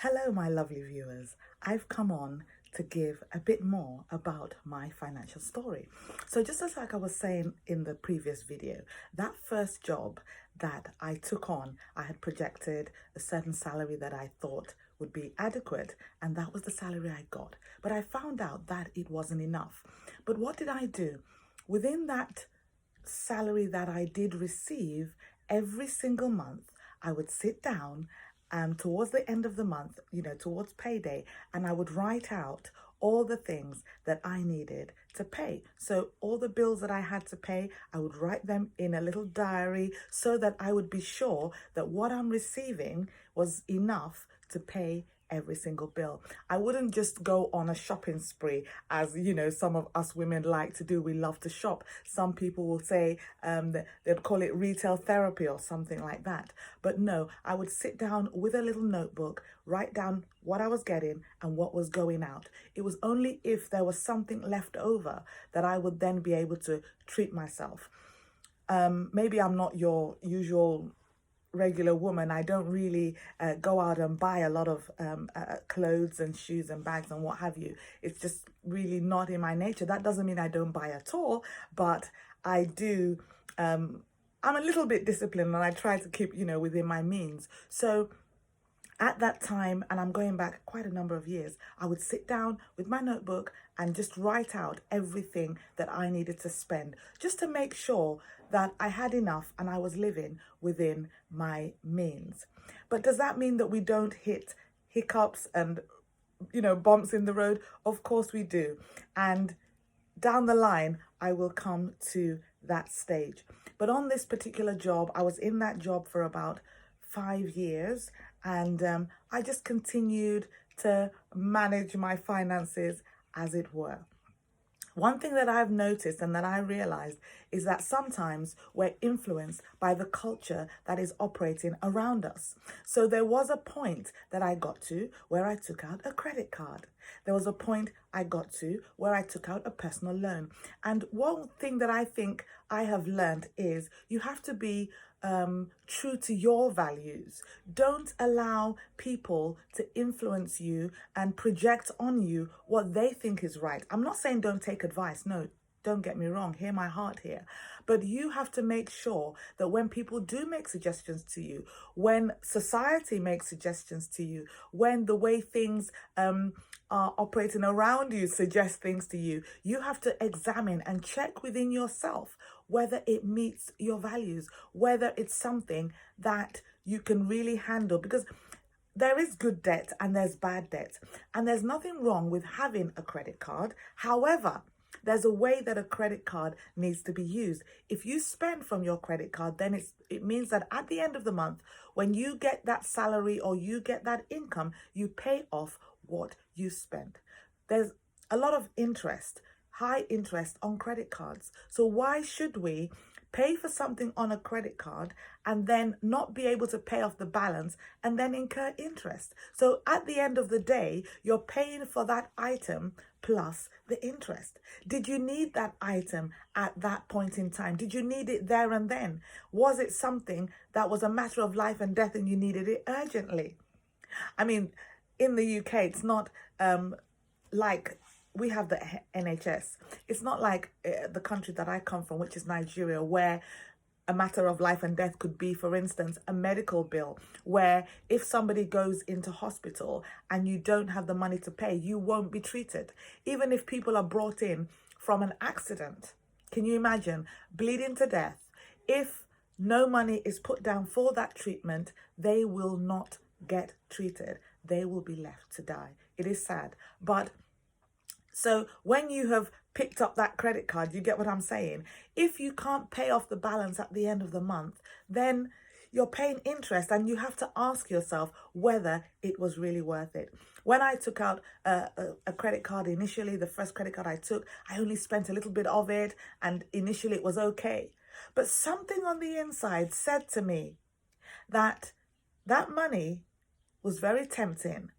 Hello, my lovely viewers. I've come on to give a bit more about my financial story. So, just as like I was saying in the previous video, that first job that I took on, I had projected a certain salary that I thought would be adequate, and that was the salary I got. But I found out that it wasn't enough. But what did I do? Within that salary that I did receive, every single month, I would sit down towards the end of the month, towards payday, and I would write out all the things that I needed to pay. So all the bills that I had to pay, I would write them in a little diary so that I would be sure that what I'm receiving was enough to pay every single bill. I wouldn't just go on a shopping spree, as some of us women like to do. We love to shop. Some people will say they'd call it retail therapy or something like that. But no, I would sit down with a little notebook, write down what I was getting and what was going out. It was only if there was something left over that I would then be able to treat myself. Maybe I'm not your usual regular woman. I don't really go out and buy a lot of clothes and shoes and bags and what have you. It's just really not in my nature. That doesn't mean I don't buy at all, but I do. I'm a little bit disciplined and I try to keep, within my means. So at that time, and I'm going back quite a number of years, I would sit down with my notebook and just write out everything that I needed to spend, just to make sure that I had enough and I was living within my means. But does that mean that we don't hit hiccups and, bumps in the road? Of course we do. And down the line, I will come to that stage. But on this particular job, I was in that job for about 5 years, and I just continued to manage my finances, as it were. One thing that I've noticed and that I realized is that sometimes we're influenced by the culture that is operating around us. So there was a point that I got to where I took out a credit card. There was a point I got to where I took out a personal loan. And one thing that I think I have learned is you have to be true to your values. Don't allow people to influence you and project on you what they think is right. I'm not saying don't take advice. No, don't get me wrong. Hear my heart here. But you have to make sure that when people do make suggestions to you, when society makes suggestions to you, when the way things are operating around you suggest things to you, you have to examine and check within yourself whether it meets your values, whether it's something that you can really handle. Because there is good debt and there's bad debt, and there's nothing wrong with having a credit card. However, there's a way that a credit card needs to be used. If you spend from your credit card, then it means that at the end of the month, when you get that salary or you get that income, you pay off what you spent. There's a lot of interest, high interest on credit cards. So why should we pay for something on a credit card and then not be able to pay off the balance and then incur interest? So at the end of the day, you're paying for that item plus the interest. Did you need that item at that point in time? Did you need it there and then? Was it something that was a matter of life and death and you needed it urgently? I mean, in the UK, it's not like we have the NHS. It's not like the country that I come from, which is Nigeria, where a matter of life and death could be, for instance, a medical bill, where if somebody goes into hospital and you don't have the money to pay, you won't be treated. Even if people are brought in from an accident, can you imagine bleeding to death? If no money is put down for that treatment, they will not get treated. They will be left to die. It is sad. But so when you have picked up that credit card, you get what I'm saying? If you can't pay off the balance at the end of the month, then you're paying interest and you have to ask yourself whether it was really worth it. When I took out a credit card initially, the first credit card I took, I only spent a little bit of it and initially it was okay. But something on the inside said to me that that money was very tempting,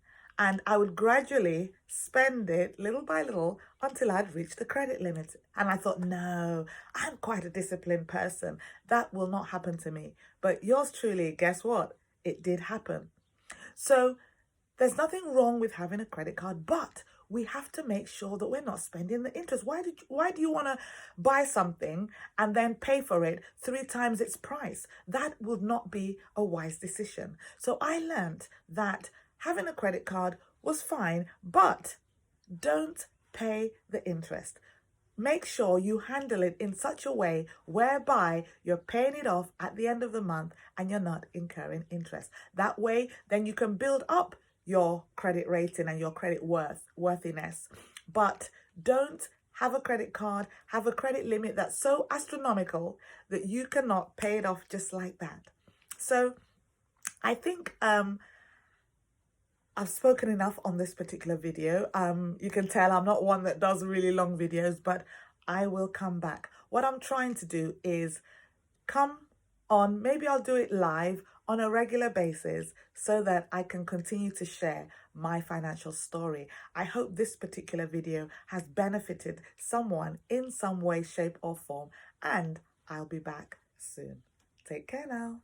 and I would gradually spend it little by little until I'd reached the credit limit. And I thought, no, I'm quite a disciplined person. That will not happen to me. But yours truly, guess what? It did happen. So there's nothing wrong with having a credit card, but we have to make sure that we're not spending the interest. Why do you want to buy something and then pay for it 3 times its price? That would not be a wise decision. So I learned that having a credit card was fine, but don't pay the interest. Make sure you handle it in such a way whereby you're paying it off at the end of the month and you're not incurring interest. That way, then you can build up your credit rating and your credit worthiness. But don't have a credit card, have a credit limit that's so astronomical that you cannot pay it off just like that. So I think I've spoken enough on this particular video. You can tell I'm not one that does really long videos, but I will come back. What I'm trying to do is come on, maybe I'll do it live on a regular basis so that I can continue to share my financial story. I hope this particular video has benefited someone in some way, shape or form, and I'll be back soon. Take care now.